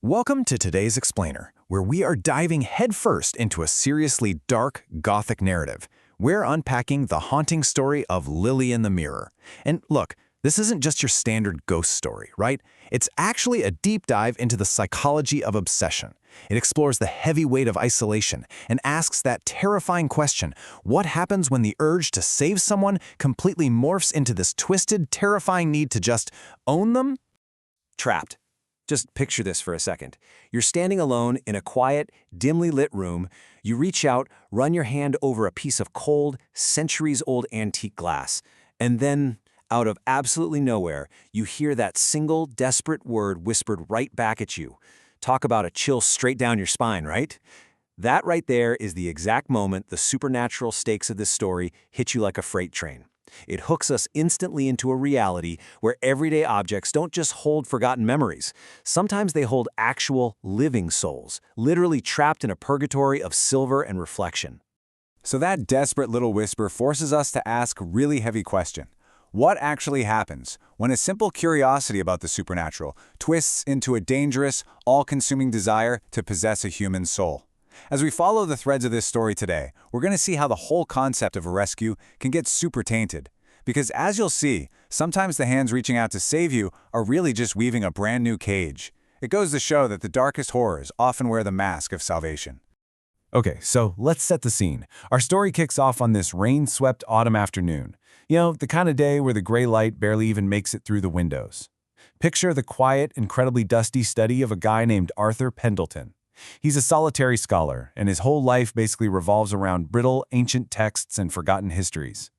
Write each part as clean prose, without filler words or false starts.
Welcome to today's Explainer, where we are diving headfirst into a seriously dark, gothic narrative. We're unpacking the haunting story of Lily in the Mirror. And look, this isn't just your standard ghost story, right? It's actually a deep dive into the psychology of obsession. It explores the heavy weight of isolation and asks that terrifying question, what happens when the urge to save someone completely morphs into this twisted, terrifying need to just own them? Trapped. Just picture this for a second. You're standing alone in a quiet, dimly lit room. You reach out, run your hand over a piece of cold, centuries-old antique glass, and then, out of absolutely nowhere, you hear that single, desperate word whispered right back at you. Talk about a chill straight down your spine, right? That right there is the exact moment the supernatural stakes of this story hit you like a freight train. It hooks us instantly into a reality where everyday objects don't just hold forgotten memories. Sometimes they hold actual, living souls, literally trapped in a purgatory of silver and reflection. So that desperate little whisper forces us to ask a really heavy question. What actually happens when a simple curiosity about the supernatural twists into a dangerous, all-consuming desire to possess a human soul? As we follow the threads of this story today, we're going to see how the whole concept of a rescue can get super tainted. Because as you'll see, sometimes the hands reaching out to save you are really just weaving a brand new cage. It goes to show that the darkest horrors often wear the mask of salvation. Okay, so let's set the scene. Our story kicks off on this rain-swept autumn afternoon. You know, the kind of day where the gray light barely even makes it through the windows. Picture the quiet, incredibly dusty study of a guy named Arthur Pendleton. He's a solitary scholar, and his whole life basically revolves around brittle, ancient texts and forgotten histories.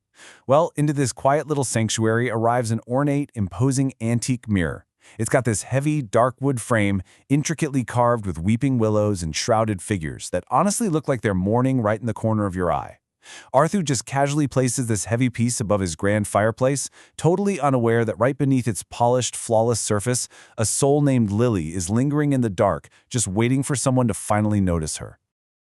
Well, into this quiet little sanctuary arrives an ornate, imposing antique mirror. It's got this heavy, dark wood frame, intricately carved with weeping willows and shrouded figures that honestly look like they're mourning right in the corner of your eye. Arthur just casually places this heavy piece above his grand fireplace, totally unaware that right beneath its polished, flawless surface, a soul named Lily is lingering in the dark, just waiting for someone to finally notice her.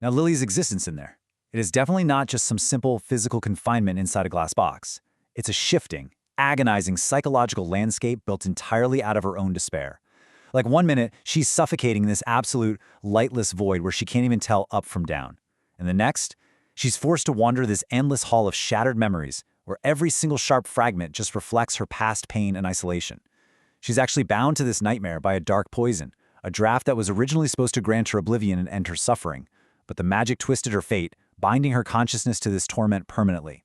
Now, Lily's existence in there. It is definitely not just some simple physical confinement inside a glass box. It's a shifting, agonizing psychological landscape built entirely out of her own despair. Like one minute, she's suffocating in this absolute, lightless void where she can't even tell up from down. And the next, she's forced to wander this endless hall of shattered memories, where every single sharp fragment just reflects her past pain and isolation. She's actually bound to this nightmare by a dark poison, a draft that was originally supposed to grant her oblivion and end her suffering. But the magic twisted her fate, binding her consciousness to this torment permanently.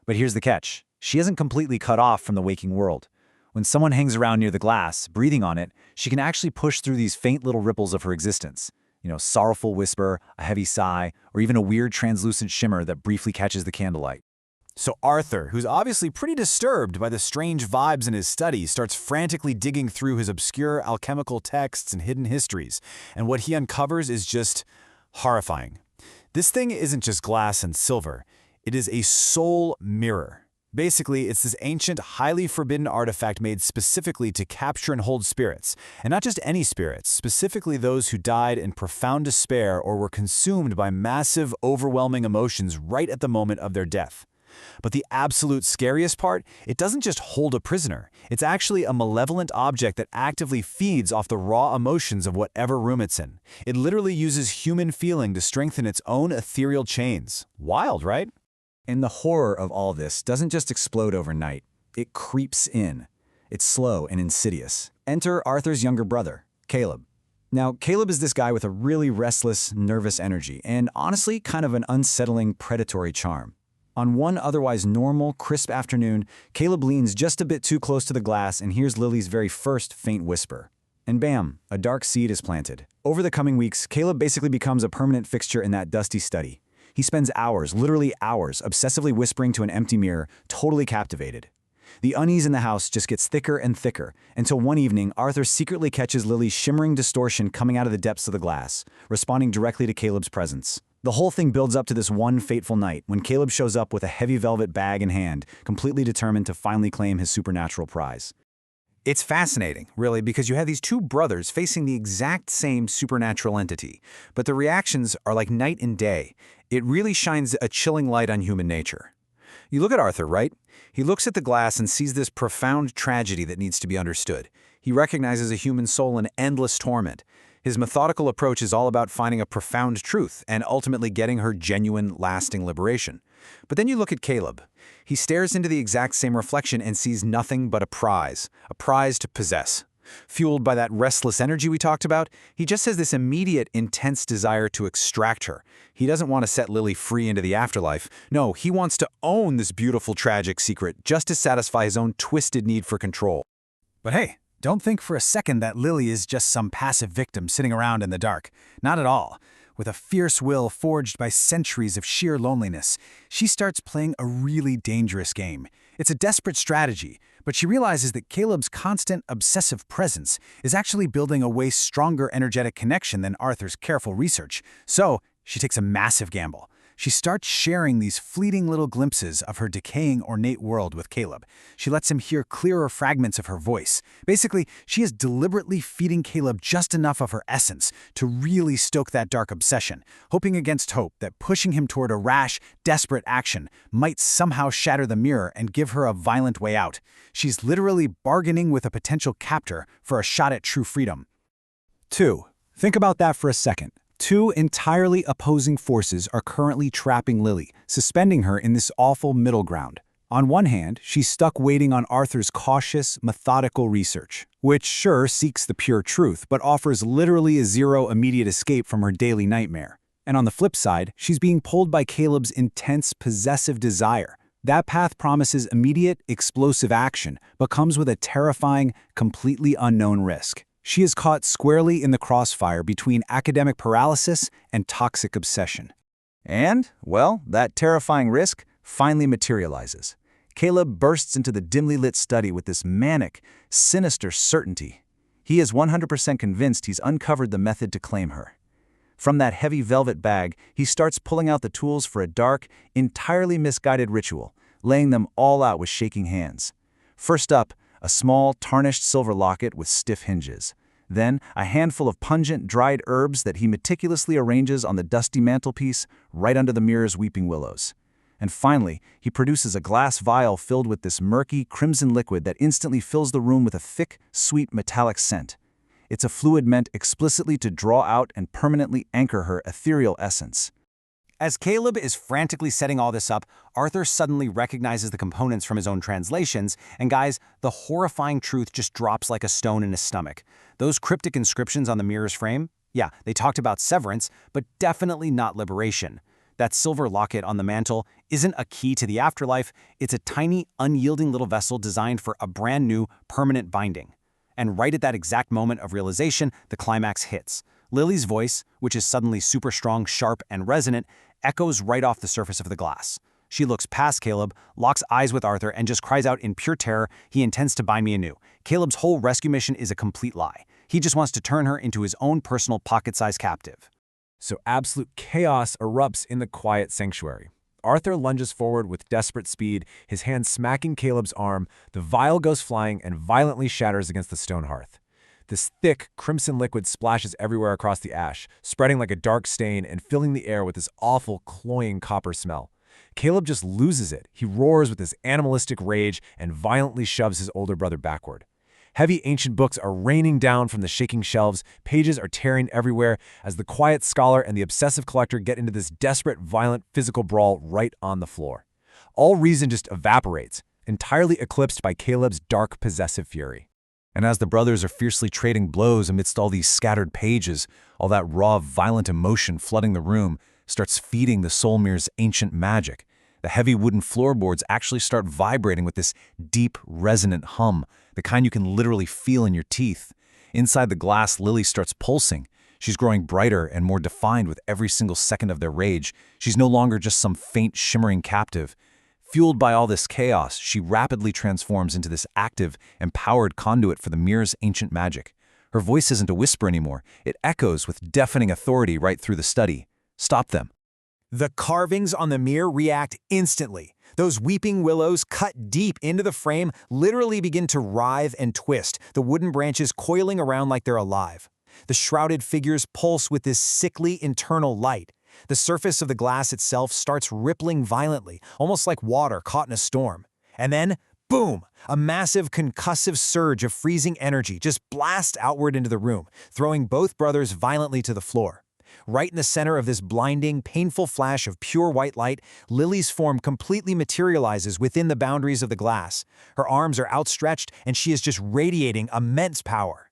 But here's the catch. She isn't completely cut off from the waking world. When someone hangs around near the glass, breathing on it, she can actually push through these faint little ripples of her existence. Sorrowful whisper, a heavy sigh, or even a weird translucent shimmer that briefly catches the candlelight. So Arthur, who's obviously pretty disturbed by the strange vibes in his study, starts frantically digging through his obscure alchemical texts and hidden histories, and what he uncovers is just horrifying. This thing isn't just glass and silver. It is a soul mirror. Basically, it's this ancient, highly forbidden artifact made specifically to capture and hold spirits. And not just any spirits, specifically those who died in profound despair or were consumed by massive, overwhelming emotions right at the moment of their death. But the absolute scariest part, it doesn't just hold a prisoner. It's actually a malevolent object that actively feeds off the raw emotions of whatever room it's in. It literally uses human feeling to strengthen its own ethereal chains. Wild, right? And the horror of all this doesn't just explode overnight. It creeps in. It's slow and insidious. Enter Arthur's younger brother, Caleb. Now, Caleb is this guy with a really restless, nervous energy, and honestly, kind of an unsettling, predatory charm. On one otherwise normal, crisp afternoon, Caleb leans just a bit too close to the glass and hears Lily's very first faint whisper. And bam, a dark seed is planted. Over the coming weeks, Caleb basically becomes a permanent fixture in that dusty study. He spends hours, literally hours, obsessively whispering to an empty mirror, totally captivated. The unease in the house just gets thicker and thicker, until one evening, Arthur secretly catches Lily's shimmering distortion coming out of the depths of the glass, responding directly to Caleb's presence. The whole thing builds up to this one fateful night when Caleb shows up with a heavy velvet bag in hand, completely determined to finally claim his supernatural prize. It's fascinating, really, because you have these two brothers facing the exact same supernatural entity, but the reactions are like night and day. It really shines a chilling light on human nature. You look at Arthur, right? He looks at the glass and sees this profound tragedy that needs to be understood. He recognizes a human soul in endless torment. His methodical approach is all about finding a profound truth and ultimately getting her genuine, lasting liberation. But then you look at Caleb. He stares into the exact same reflection and sees nothing but a prize to possess. Fueled by that restless energy we talked about, he just has this immediate, intense desire to extract her. He doesn't want to set Lily free into the afterlife. No, he wants to own this beautiful, tragic secret just to satisfy his own twisted need for control. But hey, don't think for a second that Lily is just some passive victim sitting around in the dark. Not at all. With a fierce will forged by centuries of sheer loneliness, she starts playing a really dangerous game. It's a desperate strategy, but she realizes that Caleb's constant, obsessive presence is actually building a way stronger energetic connection than Arthur's careful research. So, she takes a massive gamble. She starts sharing these fleeting little glimpses of her decaying, ornate world with Caleb. She lets him hear clearer fragments of her voice. Basically, she is deliberately feeding Caleb just enough of her essence to really stoke that dark obsession, hoping against hope that pushing him toward a rash, desperate action might somehow shatter the mirror and give her a violent way out. She's literally bargaining with a potential captor for a shot at true freedom. 2. Think about that for a second. Two entirely opposing forces are currently trapping Lily, suspending her in this awful middle ground. On one hand, she's stuck waiting on Arthur's cautious, methodical research, which sure seeks the pure truth, but offers literally a zero immediate escape from her daily nightmare. And on the flip side, she's being pulled by Caleb's intense, possessive desire. That path promises immediate, explosive action, but comes with a terrifying, completely unknown risk. She is caught squarely in the crossfire between academic paralysis and toxic obsession. And, well, that terrifying risk finally materializes. Caleb bursts into the dimly lit study with this manic, sinister certainty. He is 100% convinced he's uncovered the method to claim her. From that heavy velvet bag, he starts pulling out the tools for a dark, entirely misguided ritual, laying them all out with shaking hands. First up, a small, tarnished silver locket with stiff hinges. Then, a handful of pungent, dried herbs that he meticulously arranges on the dusty mantelpiece right under the mirror's weeping willows. And finally, he produces a glass vial filled with this murky, crimson liquid that instantly fills the room with a thick, sweet, metallic scent. It's a fluid meant explicitly to draw out and permanently anchor her ethereal essence. As Caleb is frantically setting all this up, Arthur suddenly recognizes the components from his own translations, and guys, the horrifying truth just drops like a stone in his stomach. Those cryptic inscriptions on the mirror's frame? Yeah, they talked about severance, but definitely not liberation. That silver locket on the mantle isn't a key to the afterlife, it's a tiny, unyielding little vessel designed for a brand new, permanent binding. And right at that exact moment of realization, the climax hits. Lily's voice, which is suddenly super strong, sharp, and resonant, echoes right off the surface of the glass. She looks past Caleb, locks eyes with Arthur, and just cries out in pure terror, "He intends to bind me anew." Caleb's whole rescue mission is a complete lie. He just wants to turn her into his own personal pocket-sized captive. So absolute chaos erupts in the quiet sanctuary. Arthur lunges forward with desperate speed, his hand smacking Caleb's arm. The vial goes flying and violently shatters against the stone hearth. This thick, crimson liquid splashes everywhere across the ash, spreading like a dark stain and filling the air with this awful, cloying copper smell. Caleb just loses it. He roars with this animalistic rage and violently shoves his older brother backward. Heavy ancient books are raining down from the shaking shelves, pages are tearing everywhere as the quiet scholar and the obsessive collector get into this desperate, violent, physical brawl right on the floor. All reason just evaporates, entirely eclipsed by Caleb's dark, possessive fury. And as the brothers are fiercely trading blows amidst all these scattered pages, all that raw, violent emotion flooding the room starts feeding the soul mirror's ancient magic. The heavy wooden floorboards actually start vibrating with this deep, resonant hum, the kind you can literally feel in your teeth. Inside the glass, Lily starts pulsing. She's growing brighter and more defined with every single second of their rage. She's no longer just some faint, shimmering captive. Fueled by all this chaos, she rapidly transforms into this active, empowered conduit for the mirror's ancient magic. Her voice isn't a whisper anymore. It echoes with deafening authority right through the study. Stop them. The carvings on the mirror react instantly. Those weeping willows cut deep into the frame literally begin to writhe and twist, the wooden branches coiling around like they're alive. The shrouded figures pulse with this sickly internal light. The surface of the glass itself starts rippling violently, almost like water caught in a storm. And then, Boom! A massive concussive surge of freezing energy just blasts outward into the room, throwing both brothers violently to the floor. Right in the center of this blinding, painful flash of pure white light, Lily's form completely materializes within the boundaries of the glass. Her arms are outstretched, and she is just radiating immense power.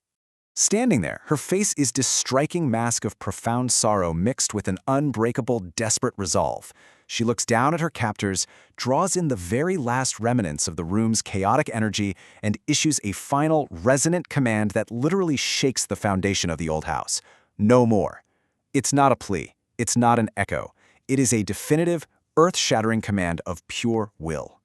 Standing there, her face is this striking mask of profound sorrow mixed with an unbreakable, desperate resolve. She looks down at her captors, draws in the very last remnants of the room's chaotic energy, and issues a final, resonant command that literally shakes the foundation of the old house. No more. It's not a plea. It's not an echo. It is a definitive, earth-shattering command of pure will.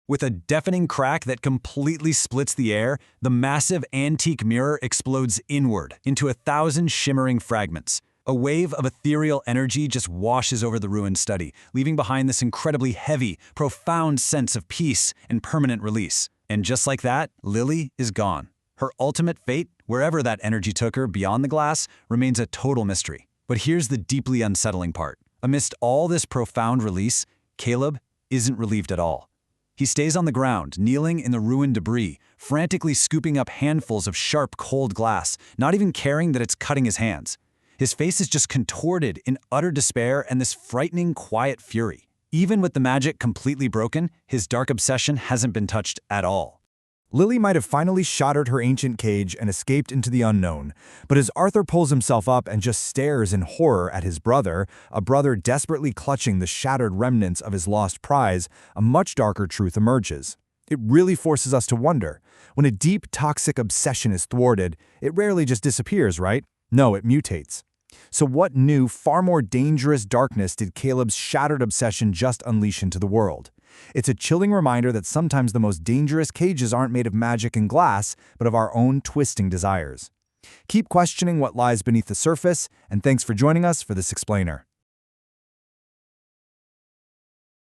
With a deafening crack that completely splits the air, the massive antique mirror explodes inward into 1,000 shimmering fragments. A wave of ethereal energy just washes over the ruined study, leaving behind this incredibly heavy, profound sense of peace and permanent release. And just like that, Lily is gone. Her ultimate fate, wherever that energy took her beyond the glass, remains a total mystery. But here's the deeply unsettling part. Amidst all this profound release, Caleb isn't relieved at all. He stays on the ground, kneeling in the ruined debris, frantically scooping up handfuls of sharp, cold glass, not even caring that it's cutting his hands. His face is just contorted in utter despair and this frightening, quiet fury. Even with the magic completely broken, his dark obsession hasn't been touched at all. Lily might have finally shattered her ancient cage and escaped into the unknown, but as Arthur pulls himself up and just stares in horror at his brother, a brother desperately clutching the shattered remnants of his lost prize, a much darker truth emerges. It really forces us to wonder. When a deep, toxic obsession is thwarted, it rarely just disappears, right? No, it mutates. So what new, far more dangerous darkness did Caleb's shattered obsession just unleash into the world? It's a chilling reminder that sometimes the most dangerous cages aren't made of magic and glass, but of our own twisting desires. Keep questioning what lies beneath the surface, and thanks for joining us for this explainer.